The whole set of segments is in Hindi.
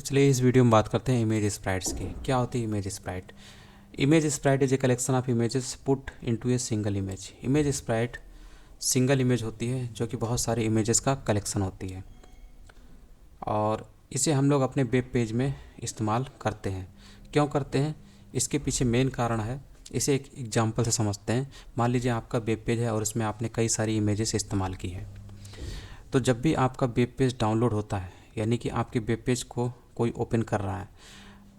चलिए इस वीडियो में बात करते हैं इमेज स्प्राइट्स की। क्या होती है image Sprite? Image Sprite is a collection of images put into a single image. Image Sprite single image होती है जो कि बहुत सारे इमेजेस का कलेक्शन होती है और इसे हम लोग अपने वेब पेज में इस्तेमाल करते हैं। क्यों करते हैं, इसके पीछे मेन कारण है। इसे एक एग्जांपल से समझते हैं। मान लीजिए आपका वेब पेज है और उसमें आपने कई सारी इमेजेस इस्तेमाल की हैं। तो जब भी आपका वेब पेज डाउनलोड होता है, यानी कि आपके वेब पेज को कोई ओपन कर रहा है,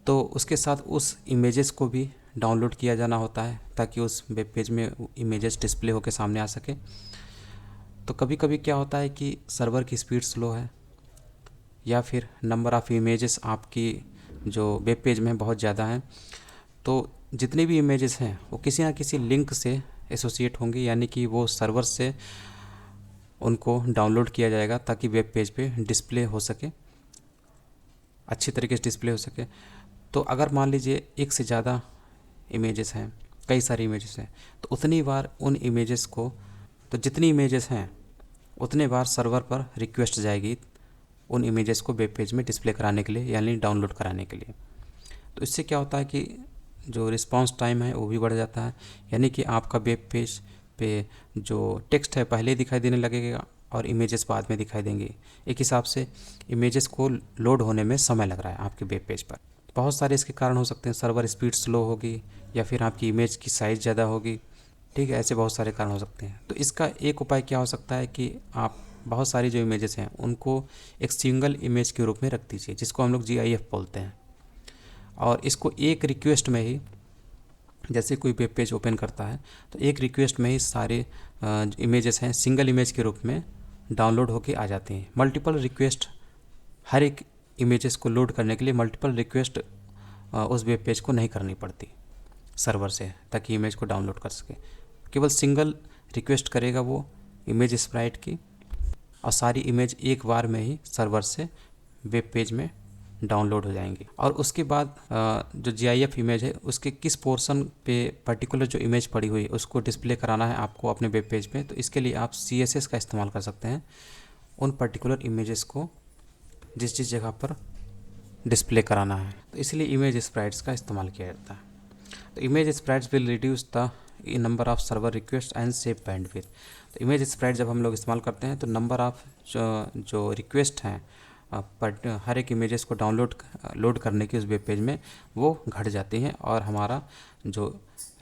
तो उसके साथ उस इमेजेस को भी डाउनलोड किया जाना होता है ताकि उस वेब पेज में इमेजेस डिस्प्ले होकर सामने आ सके। तो कभी कभी क्या होता है कि सर्वर की स्पीड स्लो है या फिर नंबर ऑफ़ इमेजेस आपकी जो वेब पेज में बहुत ज़्यादा हैं, तो जितने भी इमेजेस हैं वो किसी ना किसी लिंक से एसोसिएट होंगे, यानी कि वो सर्वर से उनको डाउनलोड किया जाएगा ताकि वेब पेज पे डिस्प्ले हो सके, अच्छी तरीके से डिस्प्ले हो सके। तो अगर मान लीजिए एक से ज़्यादा इमेजेस हैं, कई सारी इमेजेस हैं, तो उतनी बार उन इमेजेस को, तो जितनी इमेजेस हैं उतने बार सर्वर पर रिक्वेस्ट जाएगी उन इमेजेस को वेब पेज में डिस्प्ले कराने के लिए, यानी डाउनलोड कराने के लिए। तो इससे क्या होता है कि जो रिस्पांस टाइम है वो भी बढ़ जाता है, यानी कि आपका वेब पेज पे जो टेक्स्ट है पहले ही दिखाई देने लगेगा और इमेजेस बाद में दिखाई देंगे। एक हिसाब से इमेजेस को लोड होने में समय लग रहा है आपके वेब पेज पर। बहुत सारे इसके कारण हो सकते हैं। सर्वर स्पीड स्लो होगी या फिर आपकी इमेज की साइज़ ज़्यादा होगी, ठीक है। ऐसे बहुत सारे कारण हो सकते हैं। तो इसका एक उपाय क्या हो सकता है कि आप बहुत सारी जो इमेजेस हैं उनको एक सिंगल इमेज के रूप में रख दीजिए, जिसको हम लोग GIF बोलते हैं। और इसको एक रिक्वेस्ट में ही, जैसे कोई वेब पेज ओपन करता है तो एक रिक्वेस्ट में ही सारे इमेजेस हैं सिंगल इमेज के रूप में डाउनलोड होके आ जाते हैं। मल्टीपल रिक्वेस्ट, हर एक इमेजेस को लोड करने के लिए मल्टीपल रिक्वेस्ट उस वेब पेज को नहीं करनी पड़ती सर्वर से, ताकि इमेज को डाउनलोड कर सके। केवल सिंगल रिक्वेस्ट करेगा वो इमेज स्प्राइट की और सारी इमेज एक बार में ही सर्वर से वेब पेज में डाउनलोड हो जाएंगी। और उसके बाद जो GIF इमेज है उसके किस पोर्शन पे पर्टिकुलर जो इमेज पड़ी हुई है उसको डिस्प्ले कराना है आपको अपने वेब पेज पे, तो इसके लिए आप CSS का इस्तेमाल कर सकते हैं उन पर्टिकुलर इमेजेस को जिस जिस जगह पर डिस्प्ले कराना है। तो इसलिए इमेज स्प्राइट्स का इस्तेमाल किया जाता है। तो image sprites will reduce the number of server request and save bandwidth. तो इमेज स्प्राइट जब हम लोग इस्तेमाल करते हैं तो नंबर ऑफ जो रिक्वेस्ट हैं पर हर एक इमेजेस को लोड करने की उस वेब पेज में वो घट जाती हैं और हमारा जो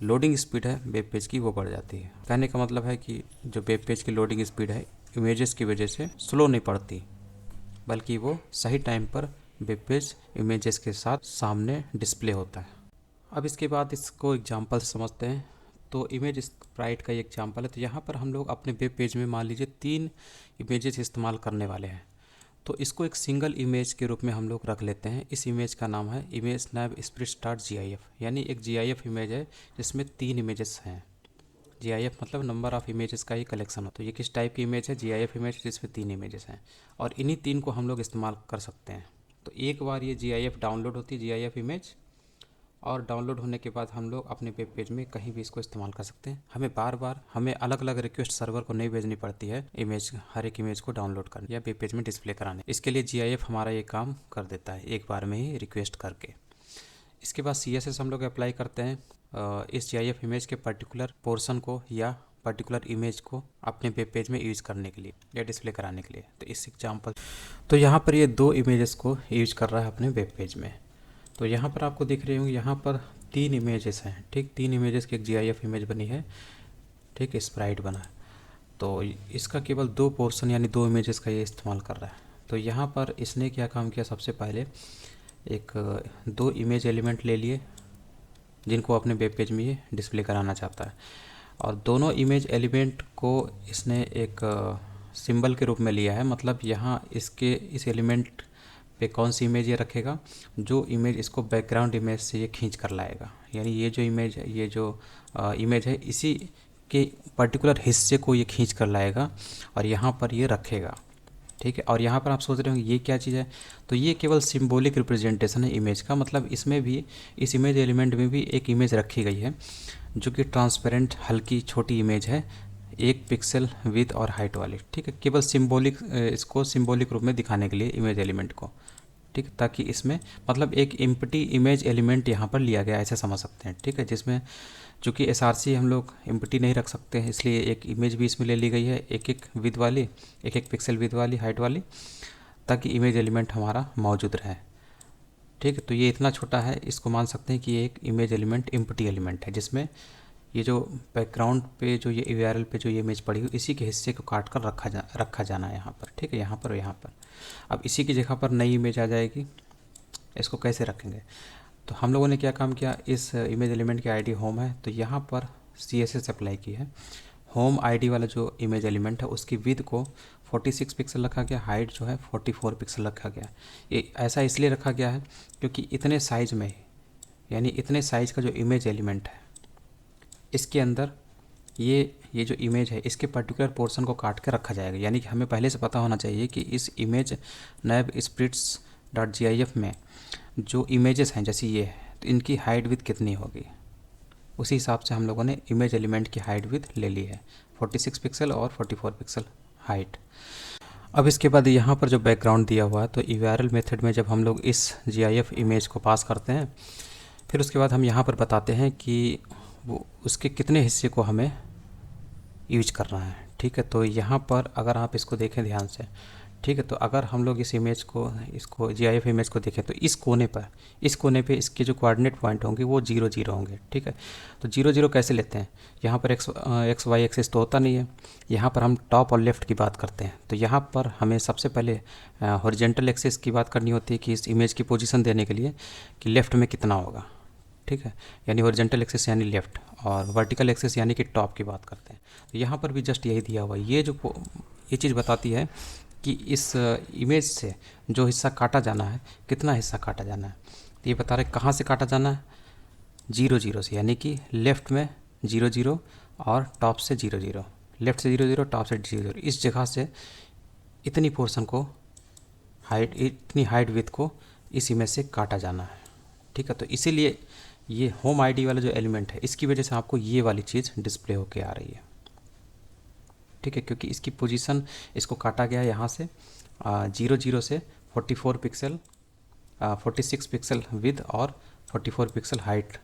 लोडिंग स्पीड है वेब पेज की वो बढ़ जाती है। कहने का मतलब है कि जो वेब पेज की लोडिंग स्पीड है इमेजेस की वजह से स्लो नहीं पड़ती, बल्कि वो सही टाइम पर वेब पेज इमेजेस के साथ सामने डिस्प्ले होता है। अब इसके बाद इसको एग्जांपल से समझते हैं। तो इमेज स्प्राइट का एक एग्जांपल है। तो यहाँ पर हम लोग अपने वेब पेज में मान लीजिए 3 इमेजेस इस्तेमाल करने वाले हैं, तो इसको एक सिंगल इमेज के रूप में हम लोग रख लेते हैं। इस इमेज का नाम है इमेज स्नैप स्प्रेड.gif, यानी एक GIF इमेज है जिसमें 3 इमेजेस हैं। GIF मतलब नंबर ऑफ़ इमेजेस का ही कलेक्शन हो। तो ये किस टाइप की इमेज है? GIF इमेज जिसमें 3 इमेजेस हैं और इन्हीं 3 को हम लोग इस्तेमाल कर सकते हैं। तो एक बार ये GIF डाउनलोड होती है, GIF इमेज, और डाउनलोड होने के बाद हम लोग अपने वेब पेज में कहीं भी इसको इस्तेमाल कर सकते हैं। हमें अलग अलग रिक्वेस्ट सर्वर को नहीं भेजनी पड़ती है हर एक इमेज को डाउनलोड करने या वेब पेज में डिस्प्ले कराने। इसके लिए GIF हमारा ये काम कर देता है एक बार में ही रिक्वेस्ट करके। इसके बाद CSS हम लोग अप्लाई करते हैं इस GIF इमेज के पर्टिकुलर पोर्शन को या पर्टिकुलर इमेज को अपने वेब पेज में यूज़ करने के लिए या डिस्प्ले कराने के लिए। तो इस एग्जाम्पल, तो यहाँ पर ये 2 इमेजेस को यूज कर रहा है अपने वेब पेज में। तो यहाँ पर आपको दिख रही होंगी, यहाँ पर 3 इमेजेस हैं, ठीक। 3 इमेजेस की एक GIF इमेज बनी है, ठीक, स्प्राइट बना है। तो इसका केवल 2 पोर्शन यानी 2 इमेजेस का ये इस्तेमाल कर रहा है। तो यहाँ पर इसने क्या काम किया, सबसे पहले 2 इमेज एलिमेंट ले लिए जिनको अपने वेब पेज में ये डिस्प्ले कराना चाहता है, और दोनों इमेज एलिमेंट को इसने एक सिंबल के रूप में लिया है। मतलब यहाँ इस एलिमेंट पे कौन सी इमेज ये रखेगा, जो इमेज इसको बैकग्राउंड इमेज से ये खींच कर लाएगा। यानी ये जो इमेज है, ये जो इमेज है, इसी के पर्टिकुलर हिस्से को ये खींच कर लाएगा और यहाँ पर ये रखेगा, ठीक है। और यहाँ पर आप सोच रहे होंगे ये क्या चीज़ है, तो ये केवल सिंबॉलिक रिप्रेजेंटेशन है इमेज का। मतलब इसमें भी, इस इमेज एलिमेंट में भी एक इमेज रखी गई है जो कि ट्रांसपेरेंट हल्की छोटी इमेज है, 1 पिक्सल विड्थ और हाइट वाली, ठीक है। केवल सिंबॉलिक, इसको सिंबॉलिक रूप में दिखाने के लिए इमेज एलिमेंट को, ठीक, ताकि इसमें मतलब एक एम्प्टी इमेज एलिमेंट यहाँ पर लिया गया, ऐसे समझ सकते हैं। ठीक है, जिसमें चूँकि एसआरसी हम लोग एम्प्टी नहीं रख सकते हैं, इसलिए एक इमेज भी इसमें ले ली गई है, एक एक विद वाली, एक एक पिक्सल विद वाली, हाइट वाली, ताकि इमेज एलिमेंट हमारा मौजूद रहे। ठीक है, तो ये इतना छोटा है, इसको मान सकते हैं कि ये एक इमेज एलिमेंट एम्प्टी एलिमेंट है, जिसमें ये जो बैकग्राउंड पे जो ये URL पे जो ये इमेज पड़ी हुई, इसी के हिस्से को काट कर रखा जाना है यहाँ पर। ठीक है, यहाँ पर और यहाँ पर। अब इसी की जगह पर नई इमेज आ जाएगी, इसको कैसे रखेंगे? तो हम लोगों ने क्या काम किया, इस इमेज एलिमेंट की आईडी होम है, तो यहाँ पर CSS अप्लाई की है। होम आईडी वाला जो इमेज एलिमेंट है उसकी विड्थ को 46 पिक्सल रखा गया, हाइट जो है 44 पिक्सल रखा गया। ये ऐसा इसलिए रखा गया है क्योंकि इतने साइज़ में, यानी इतने साइज़ का जो इमेज एलिमेंट है, इसके अंदर ये जो इमेज है इसके पर्टिकुलर पोर्शन को काट के रखा जाएगा। यानी कि हमें पहले से पता होना चाहिए कि इस इमेज नैब splits.gif में जो इमेजेस हैं, जैसे ये है, तो इनकी हाइट विड्थ कितनी होगी, उसी हिसाब से हम लोगों ने इमेज एलिमेंट की हाइट विड्थ ले ली है, 46 पिक्सल और 44 पिक्सल हाइट। अब इसके बाद यहाँ पर जो बैकग्राउंड दिया हुआ है, तो URL मेथड में जब हम लोग इस GIF इमेज को पास करते हैं, फिर उसके बाद हम यहाँ पर बताते हैं कि वो उसके कितने हिस्से को हमें यूज करना है। ठीक है, तो यहाँ पर अगर आप इसको देखें ध्यान से, ठीक है, तो अगर हम लोग इस इमेज को, इसको GIF इमेज को देखें, तो इस कोने पे इसके जो कोऑर्डिनेट पॉइंट होंगे वो 0 0 होंगे। ठीक है, तो 0 0 कैसे लेते हैं? यहाँ पर एक्स वाई एक्सिस तो होता नहीं है, यहाँ पर हम टॉप और लेफ़्ट की बात करते हैं। तो यहाँ पर हमें सबसे पहले हॉरिजेंटल एक्सिस की बात करनी होती है कि इस इमेज की पोजीशन देने के लिए कि लेफ़्ट में कितना होगा। ठीक है, यानी हॉरिजेंटल एक्सिस यानी लेफ़्ट, और वर्टिकल एक्सिस यानी कि टॉप की बात करते हैं। तो यहाँ पर भी जस्ट यही दिया हुआ है। ये चीज़ बताती है कि इस इमेज से जो हिस्सा काटा जाना है, कितना हिस्सा काटा जाना है। तो ये बता रहे कहाँ से काटा जाना है, 0 0 से, यानी कि लेफ़्ट में 0 0 और टॉप से 0 0, लेफ़्ट से 0 0, टॉप से 0 0, इस जगह से इतनी पोर्शन को इतनी हाइट विड्थ को इस इमेज से काटा जाना है। ठीक है, तो इसीलिए ये होम आईडी वाला जो एलिमेंट है, इसकी वजह से आपको ये वाली चीज़ डिस्प्ले होके आ रही है। ठीक है, क्योंकि इसकी पोजीशन, इसको काटा गया है यहाँ से 0 0 से 44 पिक्सल, 46 पिक्सल विद और 44 पिक्सल हाइट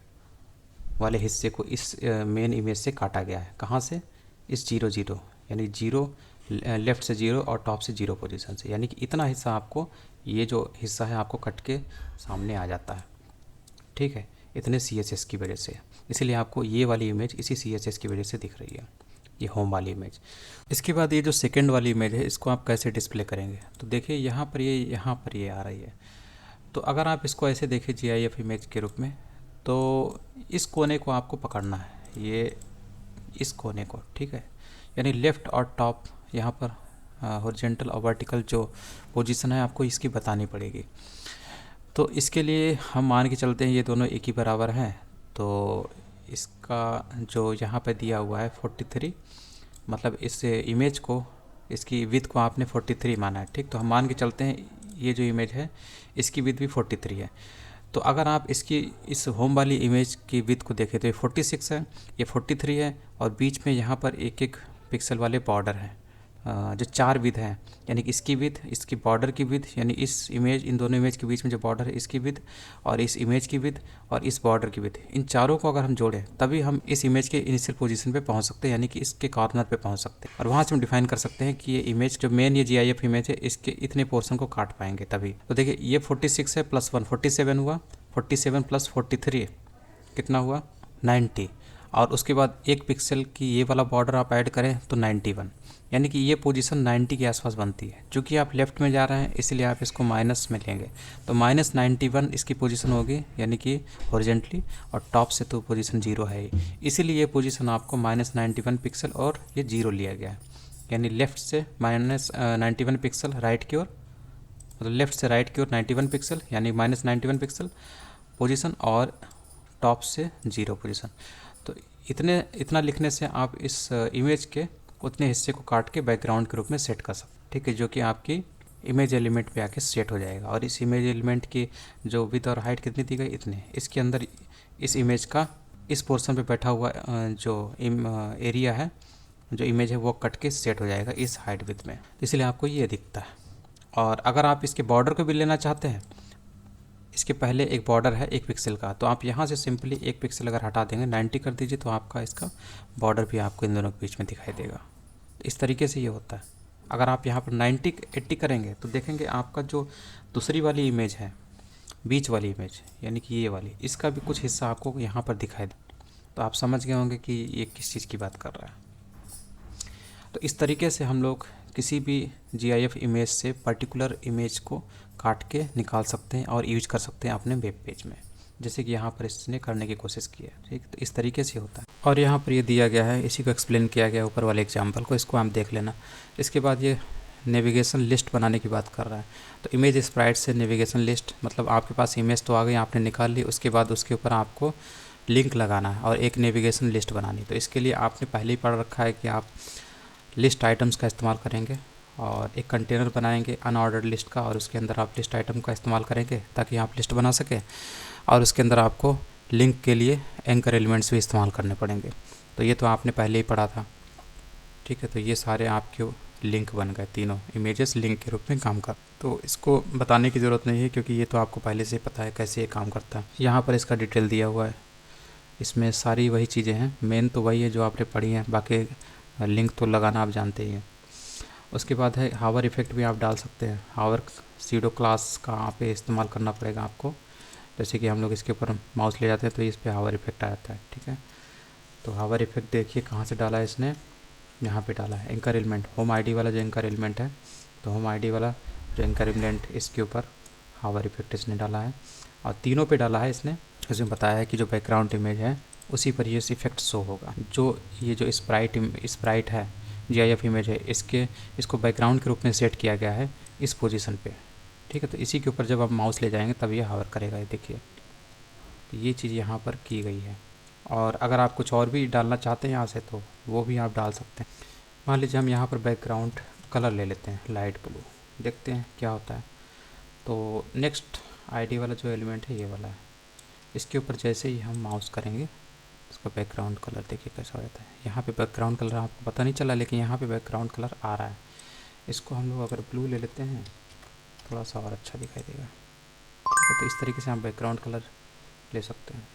वाले हिस्से को इस मेन इमेज से काटा गया है। कहाँ से? इस 0 0, यानी 0 लेफ़्ट से 0 और टॉप से 0 पोजीशन से, यानी कि इतना हिस्सा आपको, ये जो हिस्सा है आपको कट के सामने आ जाता है। ठीक है, इतने CSS की वजह से, इसलिए आपको ये वाली इमेज इसी CSS की वजह से दिख रही है, ये होम वाली इमेज। इसके बाद ये जो सेकंड वाली इमेज है, इसको आप कैसे डिस्प्ले करेंगे? तो देखिए यहाँ पर ये आ रही है। तो अगर आप इसको ऐसे देखें GIF इमेज के रूप में, तो इस कोने को आपको पकड़ना है, ये इस कोने को। ठीक है, यानी लेफ़्ट और टॉप यहाँ पर हॉरिजॉन्टल और वर्टिकल जो पोजीशन है आपको इसकी बतानी पड़ेगी। तो इसके लिए हम मान के चलते हैं ये दोनों एक ही बराबर हैं, तो इसका जो यहाँ पे दिया हुआ है 43, मतलब इस इमेज को, इसकी विड्थ को आपने 43 माना है। ठीक, तो हम मान के चलते हैं ये जो इमेज है इसकी विड्थ भी 43 है। तो अगर आप इसकी इस होम वाली इमेज की विड्थ को देखें तो ये 46 है, ये 43 है, और बीच में यहाँ पर एक एक पिक्सल वाले बॉर्डर हैं, जो 4 विड्थ हैं, यानी कि इसकी विड्थ, इसकी बॉर्डर की विड्थ, यानी इस इमेज, इन दोनों इमेज के बीच में जो बॉर्डर है इसकी विड्थ, और इस इमेज की विड्थ, और इस बॉर्डर की विड्थ, इन चारों को अगर हम जोड़ें तभी हम इस इमेज के इनिशियल पोजीशन पे पहुंच सकते हैं, यानी कि इसके कॉर्नर पे पहुंच सकते हैं। और वहाँ से हम डिफाइन कर सकते हैं कि ये इमेज जो मेन ये GIF इमेज है, इसके इतने पोर्शन को काट पाएंगे तभी। तो देखिए ये 46 है प्लस 1 47 हुआ, 47 प्लस 43 कितना हुआ, 90, और उसके बाद एक पिक्सल की ये वाला बॉर्डर आप ऐड करें तो 91, यानी कि ये पोजीशन 90 के आसपास बनती है। चूँकि आप लेफ़्ट में जा रहे हैं इसलिए आप इसको माइनस में लेंगे, तो -91 इसकी पोजीशन होगी, यानी कि हॉरिजॉन्टली, और टॉप से तो पोजीशन 0 है ही, इसीलिए ये पोजीशन आपको -91 पिक्सल और ये 0 लिया गया है। यानी लेफ़्ट से -91 पिक्सल राइट की ओर, मतलब लेफ़्ट से राइट की ओर 91 पिक्सल, यानी -91 पिक्सल पोजीशन, और टॉप से 0 पोजीशन। तो इतना लिखने से आप इस इमेज के उतने हिस्से को काट के बैकग्राउंड के रूप में सेट कर सकते हैं। ठीक है, जो कि आपकी इमेज एलिमेंट पे आके सेट हो जाएगा। और इस इमेज एलिमेंट की जो विड्थ और हाइट कितनी दी गई, इतने, इसके अंदर इस इमेज का इस पोर्शन पे बैठा हुआ जो एरिया है, जो इमेज है, वो कट के सेट हो जाएगा इस हाइट विड्थ में, इसलिए आपको ये दिखता है। और अगर आप इसके बॉर्डर को भी लेना चाहते हैं इसके पहले एक बॉर्डर है 1 पिक्सल का, तो आप यहाँ से सिंपली 1 पिक्सल अगर हटा देंगे 90 कर दीजिए तो आपका इसका बॉर्डर भी आपको इन दोनों के बीच में दिखाई देगा। इस तरीके से ये होता है। अगर आप यहाँ पर 90 80 करेंगे तो देखेंगे आपका जो दूसरी वाली इमेज है, बीच वाली इमेज यानी कि ये वाली, इसका भी कुछ हिस्सा आपको यहाँ पर दिखाई दे। तो आप समझ गए होंगे कि ये किस चीज़ की बात कर रहा है। तो इस तरीके से हम लोग किसी भी GIF इमेज से पर्टिकुलर इमेज को काट के निकाल सकते हैं और यूज कर सकते हैं अपने वेब पेज में, जैसे कि यहाँ पर इसने करने की कोशिश की है। ठीक, तो इस तरीके से होता है। और यहाँ पर ये दिया गया है, इसी को एक्सप्लेन किया गया ऊपर वाले एग्जाम्पल को, इसको आप देख लेना। इसके बाद ये नेविगेशन लिस्ट बनाने की बात कर रहा है। तो इमेज स्प्राइट से नेविगेशन लिस्ट मतलब आपके पास इमेज तो आ गई, आपने निकाल ली, उसके बाद उसके ऊपर आपको लिंक लगाना है और एक नेविगेशन लिस्ट बनानी। तो इसके लिए आपने पहले ही पढ़ रखा है कि आप लिस्ट आइटम्स का इस्तेमाल करेंगे और एक कंटेनर बनाएंगे अनऑर्डर्ड लिस्ट का, और उसके अंदर आप लिस्ट आइटम का इस्तेमाल करेंगे ताकि आप लिस्ट बना सकें, और उसके अंदर आपको लिंक के लिए एंकर एलिमेंट्स भी इस्तेमाल करने पड़ेंगे। तो ये तो आपने पहले ही पढ़ा था। ठीक है, तो ये सारे आपके लिंक बन गए, तीनों इमेजेस लिंक के रूप में काम कर। तो इसको बताने की ज़रूरत नहीं है क्योंकि ये तो आपको पहले से पता है कैसे ये काम करता है। यहाँ पर इसका डिटेल दिया हुआ है, इसमें सारी वही चीज़ें हैं, मेन तो वही है जो आपने पढ़ी हैं, बाकी लिंक तो लगाना आप जानते ही हैं। उसके बाद है हावर इफ़ेक्ट भी आप डाल सकते हैं। हावर सीडो क्लास का यहाँ पे इस्तेमाल करना पड़ेगा आपको। जैसे कि हम लोग इसके ऊपर माउस ले जाते हैं तो इस पर हावर इफ़ेक्ट आ जाता है। ठीक है, तो हावर इफ़ेक्ट देखिए कहाँ से डाला है इसने, यहाँ पे डाला है एंकर एलिमेंट, होम आईडी वाला जो एंकर एलिमेंट है, तो होम आईडी वाला जो एंकर एलिमेंट इसके ऊपर हावर इफ़ेक्ट इसने डाला है, और तीनों पे डाला है इसने। इसमें बताया है कि जो बैकग्राउंड इमेज है उसी पर ये इफेक्ट शो होगा। जो ये जो स्प्राइट है GIF इमेज है, इसको बैकग्राउंड के रूप में सेट किया गया है इस पोजीशन पे। ठीक है, तो इसी के ऊपर जब आप माउस ले जाएंगे तब ये हावर करेगा। ये देखिए, तो ये चीज़ यहाँ पर की गई है। और अगर आप कुछ और भी डालना चाहते हैं यहाँ से तो वो भी आप डाल सकते हैं। मान लीजिए हम यहाँ पर बैकग्राउंड कलर ले लेते हैं लाइट ब्लू, देखते हैं क्या होता है। तो नेक्स्ट आईडी वाला जो एलिमेंट है ये वाला है, इसके ऊपर जैसे ही हम माउस करेंगे इसका बैकग्राउंड कलर देखिए कैसा हो जाता है। यहाँ पे बैकग्राउंड कलर आपको पता नहीं चला, लेकिन यहाँ पे बैकग्राउंड कलर आ रहा है। इसको हम लोग अगर ब्लू ले लेते हैं थोड़ा सा और अच्छा दिखाई देगा। ठीक है, तो इस तरीके से हम बैकग्राउंड कलर ले सकते हैं।